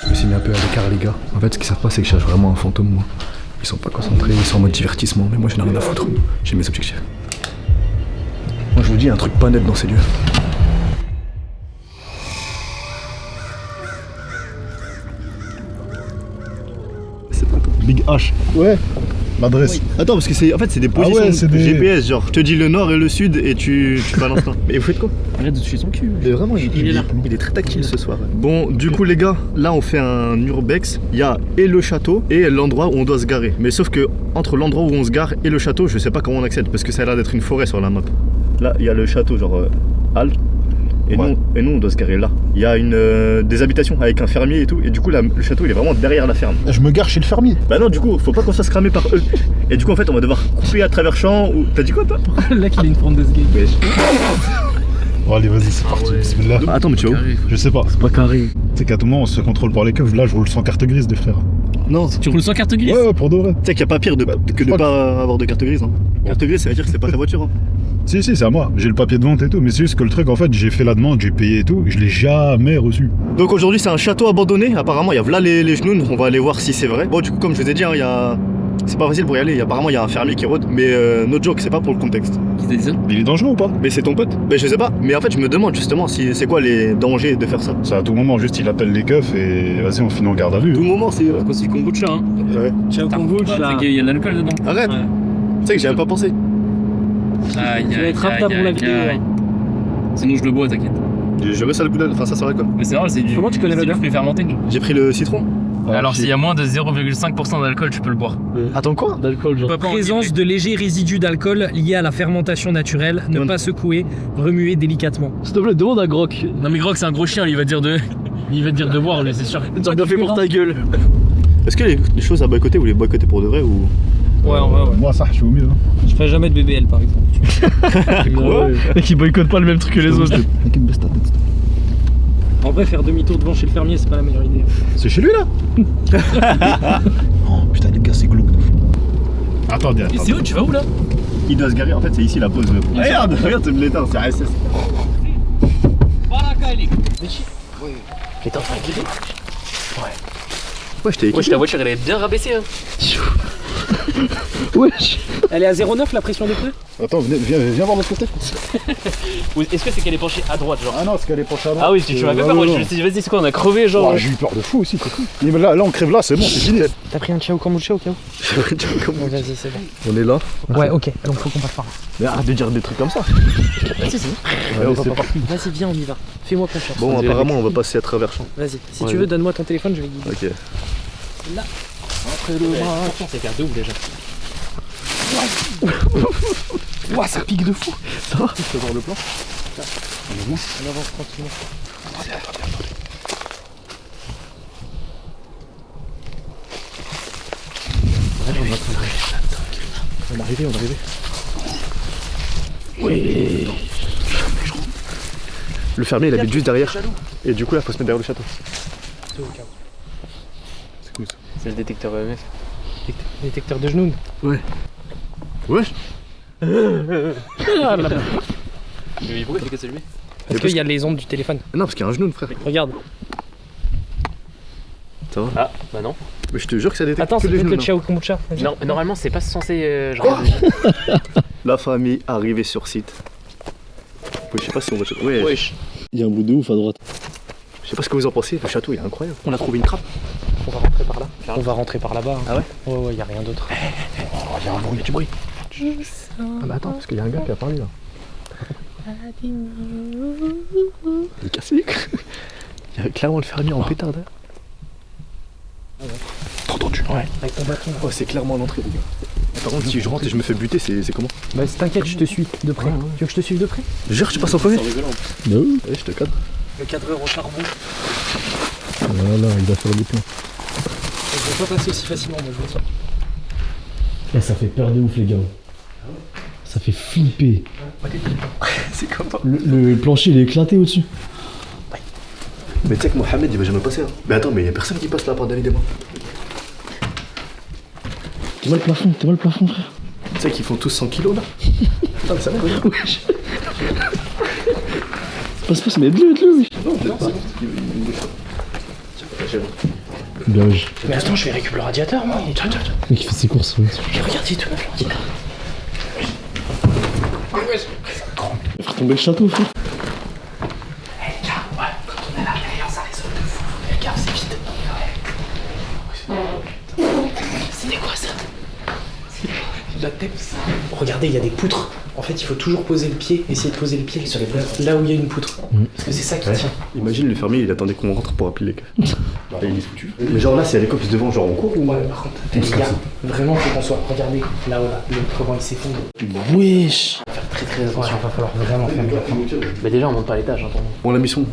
Je me suis mis un peu à l'écart les gars. En fait ce qu'ils savent pas c'est que je cherche vraiment un fantôme moi. Ils sont pas concentrés, ils sont en mode divertissement, mais moi je n'ai rien à foutre. J'ai mes objectifs. Moi je vous dis, il y a un truc pas net dans ces lieux. C'est pas toi. Big H. Ouais. L'adresse. Attends, parce que c'est en fait c'est des positions GPS, genre je te dis le nord et le sud et tu balances pas. Mais vous faites quoi? Arrête de toucher son cul. Mais vraiment, il est très tactile ce soir. Bon, du coup les gars, là on fait un urbex. Il y a et le château et l'endroit où on doit se garer. Mais sauf que entre l'endroit où on se gare et le château, je sais pas comment on accède parce que ça a l'air d'être une forêt sur la map. Là, il y a le château genre Halle. Et, ouais. nous on doit se garer là. Il y a des habitations avec un fermier et tout. Et du coup le château il est vraiment derrière la ferme. Je me gare chez le fermier. Bah non, du coup faut pas qu'on se fasse cramer par eux. Et du coup en fait on va devoir couper à travers champs ou... T'as dit quoi toi? Là qu'il a une forme de ce game. Bon allez vas-y c'est parti. Bismillah. Attends mais tu vas où? Je sais pas. C'est pas carré. C'est qu'à tout moment on se contrôle par les keufs. Là je roule sans carte grise des frères. Non, tu roules sans carte grise? Ouais pour de vrai. Tu sais qu'il n'y a pas pire que de pas avoir de carte grise. Hein. Carte grise ça veut dire que c'est pas ta voiture. Hein. Si c'est à moi, j'ai le papier de vente et tout, mais c'est juste que le truc en fait j'ai fait la demande, j'ai payé et tout, je l'ai jamais reçu. Donc aujourd'hui c'est un château abandonné, apparemment il y a là les genoux, on va aller voir si c'est vrai. Bon du coup comme je vous ai dit, hein, c'est pas facile pour y aller, apparemment il y a un fermier qui rôde, mais no joke, c'est pas pour le contexte. Qui t'a dit ça? Il est dangereux ou pas? Mais c'est ton pote? Mais je sais pas, mais en fait je me demande justement si c'est quoi les dangers de faire ça. Ça à tout moment, juste il appelle les keufs et vas-y on finit en garde à vue. Tout moment c'est... Quoi c'est du kombucha hein? Ouais. J'ai un kombucha là. Il y a de l'alcool dedans. Arrête ouais. Tu sais que j'y avais pas pensé. Aïe aïe aïe aïe. Sinon je le bois, t'inquiète. Je reste à le goût enfin ça serait quoi? Mais c'est vrai, c'est du... Comment tu connais le fruit fermenté? J'ai pris le citron. Alors s'il y a moins de 0,5% d'alcool, tu peux le boire. Attends quoi? D'alcool genre. Présence de légers résidus d'alcool liés à la fermentation naturelle, ne pas secouer, remuer délicatement. S'il te plaît, demande à Grok. Non mais Grok c'est un gros chien, il va dire de boire, lui c'est sûr. T'as bien fait pour ta gueule. Est-ce que les choses à boycotter, vous les boycottez pour de vrai ou... Ouais, en vrai, ouais. Moi ça je suis au mieux. Je ferai jamais de BBL par exemple. Quoi? Et qui boycotte pas le même truc que les autres. En vrai, faire demi-tour devant chez le fermier, c'est pas la meilleure idée. C'est chez lui là? Oh putain les gars c'est glauque de fou. Attendez. Et c'est où? Tu vas où là? Il doit se garer, en fait c'est ici la pause. Regarde, c'est l'éteint, c'est ASS. T'es en train de guider? Ouais, je t'ai équipé. Wesh, ta voiture elle est bien rabaissée hein. Wesh. Elle est à 0,9 la pression des pneus? Attends, viens voir de l'autre côté. Est-ce que c'est qu'elle est penchée à droite genre? Ah non, c'est qu'elle est penchée à droite. Ah oui, tu m'as fait peur, moi je me suis dit vas-y c'est quoi, on a crevé genre. Oh, j'ai eu peur de fou aussi, c'est cool. Mais là on crève là, c'est bon, c'est fini. T'as pris un Ciao kombucha au cas où? Vas-y, c'est bon. On est là. Ouais, ok, donc faut qu'on passe par là. Mais arrête de dire des trucs comme ça. Vas-y, vas-y, viens, on y va. Fais-moi confiance. Bon, apparemment on va passer à travers champs. Vas-y, si tu veux, donne-moi ton téléphone, je vais guider. Ok. Là. Après le bras. C'est faire de ouf déjà. Ouah, ça pique de fou. Ça va? Tu peux voir le plan? On avance tranquillement. On va arriver. Oui. Le fermier il habite juste derrière. Et du coup là faut se mettre derrière le château. C'est au cas où. C'est cool ça. C'est le détecteur EMF. Détecteur de genoux. Ouais. Ouais. Ah là là. Mais pourquoi tu fais casser lui? Parce qu'il y a les ondes du téléphone. Non parce qu'il y a un genou frère. Regarde. Ça va? Ah bah non. Mais je te jure que ça détecte Attends, que c'est les peut-être genoux. le Ciao kombucha. Vas-y. Non, normalement c'est pas censé. La famille arrivée sur site. Je sais pas si on va... Ouais. Wesh. Il y a un bout de ouf à droite. Je sais pas ce que vous en pensez, le château il est incroyable. On a trouvé une trappe. On va rentrer par là. On va rentrer par là-bas. Ah ouais? Ouais, y a rien d'autre. Oh, il y a un bruit, il y a du bruit. Ah bah attends, parce qu'il y a un gars qui a parlé là. Il est cassé. Il y a clairement le fermier en pétard derrière. T'as entendu? Ouais. Avec ton bâton. Oh, c'est clairement l'entrée les gars. Par contre si je rentre et je me fais buter, c'est comment? Bah t'inquiète, je te suis de près. Ouais. Tu veux que je te suive de près? Jure, je passe en premier. Non. Ouais, je te cadre. Le cadreur au charbon. Voilà, il va faire du plein. Je vais pas passer aussi facilement, moi je veux ça. Eh, ça fait peur de ouf les gars. Ça fait flipper. C'est comment? Le plancher il est éclaté au-dessus. Mais tu sais que Mohamed il va jamais passer. Hein. Mais attends, mais il y a personne qui passe là par David et moi. T'es mal le plafond frère. Tu sais qu'ils font tous 100 kilos là. Attends, mais ça va, regarde. Wesh. Passe, mais aide-le, wesh. Non, c'est bon. Bien oui. Mais attends, je vais récupérer le radiateur, moi. Il est Le mec il fait ses courses. Ouais. Regarde, il est tout neuf, le radiateur. Il va tomber le château, frère. Eh, gars, ouais, quand on est là derrière, ça résonne de fou. Fais gaffe, c'est vite. C'était quoi ça? La tête. Regardez, il y a des poutres. En fait, il faut toujours poser le pied, essayer de poser le pied sur les places là où il y a une poutre. Parce que c'est ça qui tient. Imagine le fermier, il attendait qu'on rentre pour appeler les keufs. Et il est foutu. Mais genre là, s'il y a les cops devant, genre on court ou... Ouais, par contre, les gars, vraiment, faut qu'on soit. Regardez, là-haut, là, comment il s'effondre. Wesh. On va faire très très attention, il va falloir vraiment faire gaffe. Mais déjà, on monte pas à l'étage, hein, Bon, la mission,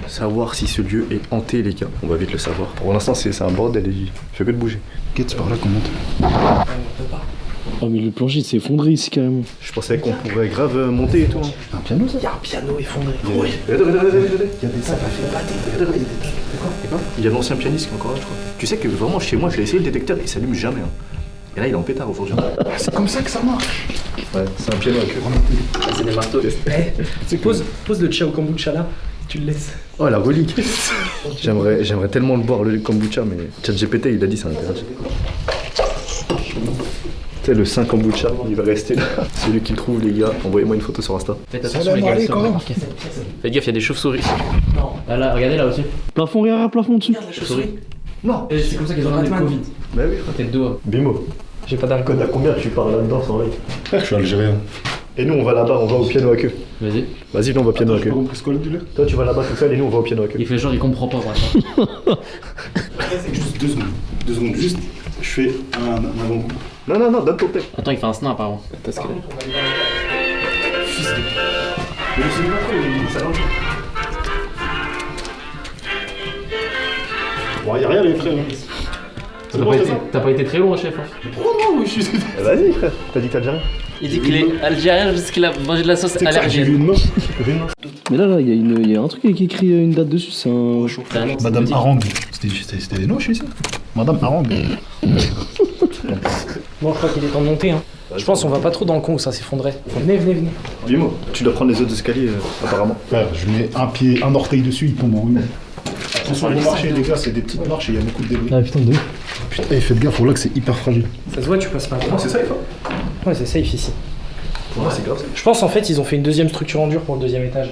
savoir si ce lieu est hanté, les gars. On va vite le savoir. Pour l'instant, c'est un bordel, il fait que de bouger. Quête, c'est par là qu'on monte. On peut pas. Oh mais le plancher il s'est effondré ici carrément. Je pensais qu'on pourrait grave monter et tout. Un piano, ça? Il y a un piano effondré. Oui. Il y a des ça m'a fait pâter. Il y a l'ancien pianiste qui est encore là, je crois. Tu sais que vraiment, chez moi, je l'ai essayé le détecteur, il s'allume jamais. Hein. Et là, il est en pétard aujourd'hui. C'est comme ça que ça marche. Ouais, c'est un piano à queue. C'est des marteaux. Pose le chai au kombucha là, tu le laisses. Oh, la relique. J'aimerais tellement le boire, le kombucha, mais ChatGPT, il a dit c'est interdit. Tu sais, le 5 kombucha, il va rester là. Celui qui le trouve, les gars, envoyez-moi une photo sur Insta. Faites attention, les gars. Faites gaffe, il y a des chauves-souris. Non. Là, regardez là aussi. Plafond, regarde, plafond dessus. Regarde la chauve-souris. Non. C'est comme ça qu'ils ont ramené le Covid. Bah oui, frère. T'es de dos. Bimo, J'ai pas d'alcool. code à combien tu parles là-dedans sans règle? Frère, je suis algérien. Et nous, on va là-bas, on va au piano à queue. Vas-y. Vas-y, nous, on va au piano à queue. compris ce qu'on dit là. Toi, tu vas là-bas tout seul et nous, on va au piano à queue. Il fait genre, il comprend pas, moi. Juste 2 secondes. 2 secondes, juste. Je fais un avant-coup. Non, donne ton tech. Attends, il fait un snap avant. Parce que... Bon, y'a rien, les frères. T'as pas été très long, chef. Hein. Vas-y, frère. T'as dit que t'as déjà rien. Il dit qu'il est algérien parce qu'il a mangé de la sauce J'ai vu allergène. une main. Mais là il y a un truc qui écrit une date dessus, c'est un... Madame Harangue. C'était des noms chez ça? Madame Harangue. Bon, je crois qu'il est temps de monter. Hein. Je pense qu'on va pas trop dans le con où ça s'effondrait. Venez. Bimo, tu dois prendre les autres escaliers, apparemment. Frère, je mets un orteil dessus, il tombe en ruine. Attention, les marches, les gars, c'est des petites marches et il y a beaucoup de débris. Ah putain de ouf. Putain, faites gaffe, là que c'est hyper fragile. Ça se voit, tu passes pas. C'est ça, il faut. Ouais, c'est safe ici. Ouais, c'est grave. Je pense en fait, ils ont fait une deuxième structure en dur pour le deuxième étage.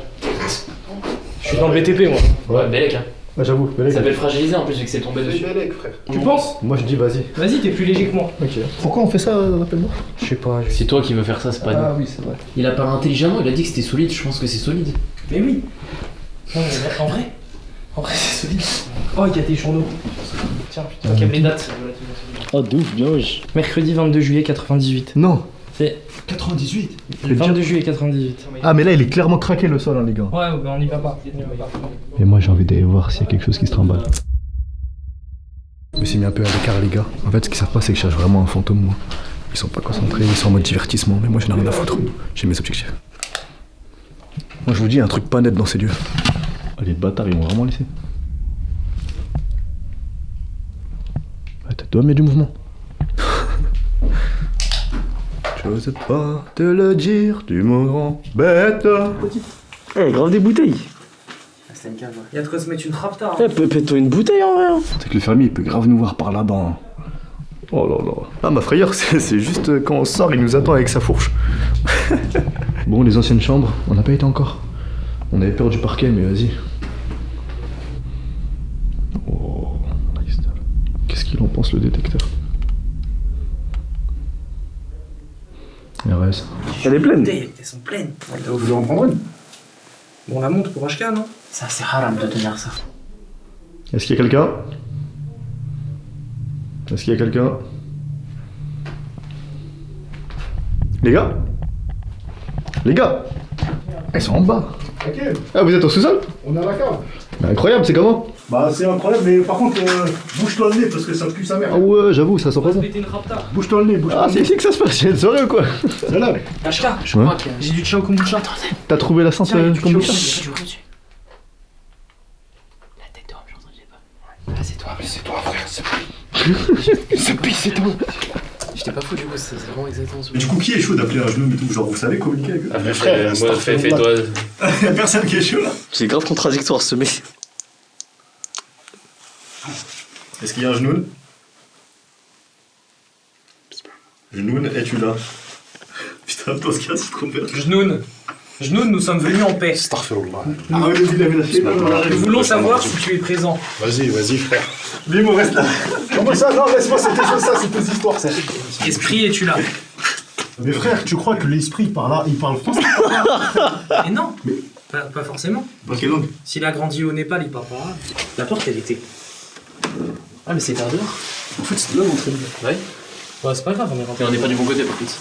Je suis dans le BTP, moi. Ouais, Bélec, hein. Ouais, j'avoue. Ça s'appelle fragiliser en plus, vu que c'est tombé dessus. frère. Tu penses? Moi, je dis vas-y. Vas-y, t'es plus léger que moi. Ok. Pourquoi on fait ça, rappelle-moi? Je sais pas. C'est toi qui veux faire ça, c'est pas nous. oui, c'est vrai. Il a parlé intelligemment, il a dit que c'était solide, je pense que c'est solide. Mais oui. Non, mais en vrai, c'est solide. Oh, il y a des journaux. Tiens, putain, quelle les dates? Ah de ouf, bien wesh. Mercredi 22 juillet 98. Non. C'est 98. le 22 juillet 98. Ah, mais là, il est clairement craqué le sol, hein, les gars. Ouais, bah on y va pas. Et moi j'ai envie d'aller voir s'il y a quelque chose qui se trimballe. Je me suis mis un peu à l'écart les gars. En fait ce qu'ils savent pas c'est que je cherche vraiment un fantôme moi. Ils sont pas concentrés, ils sont en mode divertissement, mais moi je n'ai rien à foutre. J'ai mes objectifs. Moi je vous dis, il y a un truc pas net dans ces lieux. Ah, les bâtards ils m'ont vraiment laissé. Ah, t'as doigt mais du mouvement. J'ose pas te le dire, tu me rends bête. Eh, grave des bouteilles. Il y a de quoi se mettre une rapta. Eh, pète-toi une bouteille en vrai. Hein. C'est que le fermier il peut grave nous voir par là-bas. Hein. Oh là là. Ah, ma frayeur, c'est juste quand on sort, il nous attend avec sa fourche. Bon, les anciennes chambres, on n'a pas été encore. On avait peur du parquet, mais vas-y. Oh, nice. Qu'est-ce qu'il en pense le détecteur? RS. Elle est pleine. Elles sont pleines. Vous voulez en prendre une? Bon, on la monte pour HK, non? Ça, c'est haram de tenir ça. Est-ce qu'il y a quelqu'un? Est-ce qu'il y a quelqu'un? Les gars? Les gars? Ils sont en bas. Ok, Ah, vous êtes au sous-sol? on est à la cave. Mais incroyable, c'est comment? Bah, c'est incroyable, mais par contre, bouge-toi le nez parce que ça pue sa mère. Ah ouais, j'avoue, ça sent pas bon. Mettez une rapta. Bouge-toi le nez, bouge-toi Ah, le c'est nez. ici que ça se passe, il y a une soirée ou quoi? C'est là. HK, Je crois que. j'ai du chien au kombucha. T'as trouvé la centre Tiens, il y a du kombucha? chien. La tête d'homme, j'ai entendu pas. Ah, c'est toi. C'est toi, frère, c'est pue, c'est toi. J'étais pas fou du coup, c'est vraiment exactement ce Mais du coup, qui est chaud d'appeler un genou et tout? Genre, vous savez communiquer avec eux? mais frère, moi, fais-toi. Y'a personne qui est chaud là. C'est grave contradictoire ce mec. Est-ce qu'il y a un Jnoun? Jnoun, es-tu là? Putain, dans ce cas, c'est trop bien. Jnoun, nous sommes venus en paix. Ah ouais, il avait lâché. Nous voulons savoir si tu es présent. Vas-y, frère. Limo, reste là. Comment ça? Non, laisse-moi, c'était ça, c'est tes histoires, ça. Esprit, es-tu là? Mais frère, tu crois que l'esprit par là, il parle français? Et non, pas forcément. Dans quelle langue? S'il a grandi au Népal, il parle pas arabe. La porte, elle était. Ah, mais c'est par dehors. En fait, c'est là l'entrée. Ouais. Ouais, c'est pas grave, on est rentré. Et on n'est pas du bon côté par contre.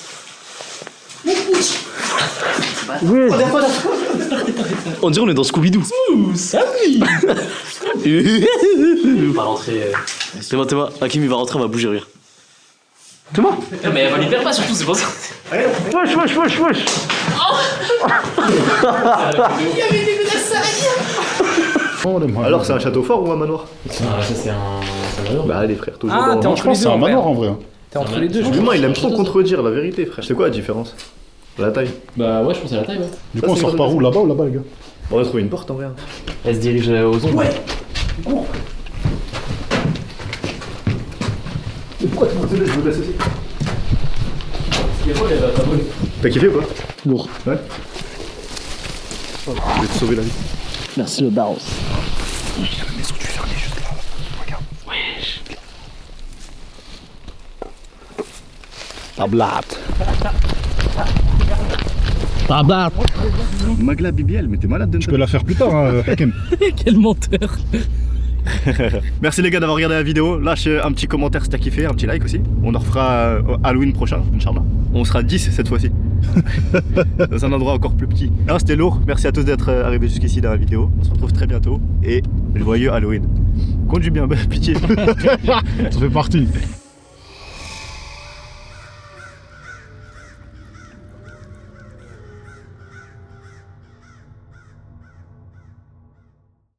On dirait on est dans Scooby-Doo. Salut. On va rentrer. T'es moi, Hakim il va rentrer, on va bouger, regarde. Mais elle va lui perdre pas surtout, c'est pour ça. Wesh. Alors, c'est un château fort ou un manoir? Ah, ça c'est un manoir. Bah, allez, frère, toujours Ah, dans. t'es Non, entre je pense les que c'est deux. un manoir en vrai. T'es entre les deux, je L'humain, il aime trop contredire la vérité, frère. C'est quoi la différence? La taille. Bah ouais, je pense à la taille, ouais. Du coup, on sort par où? Là-bas ou là-bas, les gars? Bon, on va trouver une porte en vrai. Elle se dirige aux ombres. Ouais. Pourquoi tu m'as donné? Je me laisse aussi. T'as kiffé ou pas? Lourd. Ouais. Je vais te sauver la vie. Merci le Baros. Tablat. Magla BBL, mais t'es malade de Je peux la faire plus tard, hein, Hakim. Quel menteur. Merci les gars d'avoir regardé la vidéo. Lâche un petit commentaire si t'as kiffé, un petit like aussi. On en refera Halloween prochain, Inch'Allah. On sera 10 cette fois-ci. Dans un endroit encore plus petit. Alors c'était lourd. Merci à tous d'être arrivés jusqu'ici dans la vidéo. On se retrouve très bientôt. Et joyeux Halloween. Conduis bien, pitié. Ça fait partie.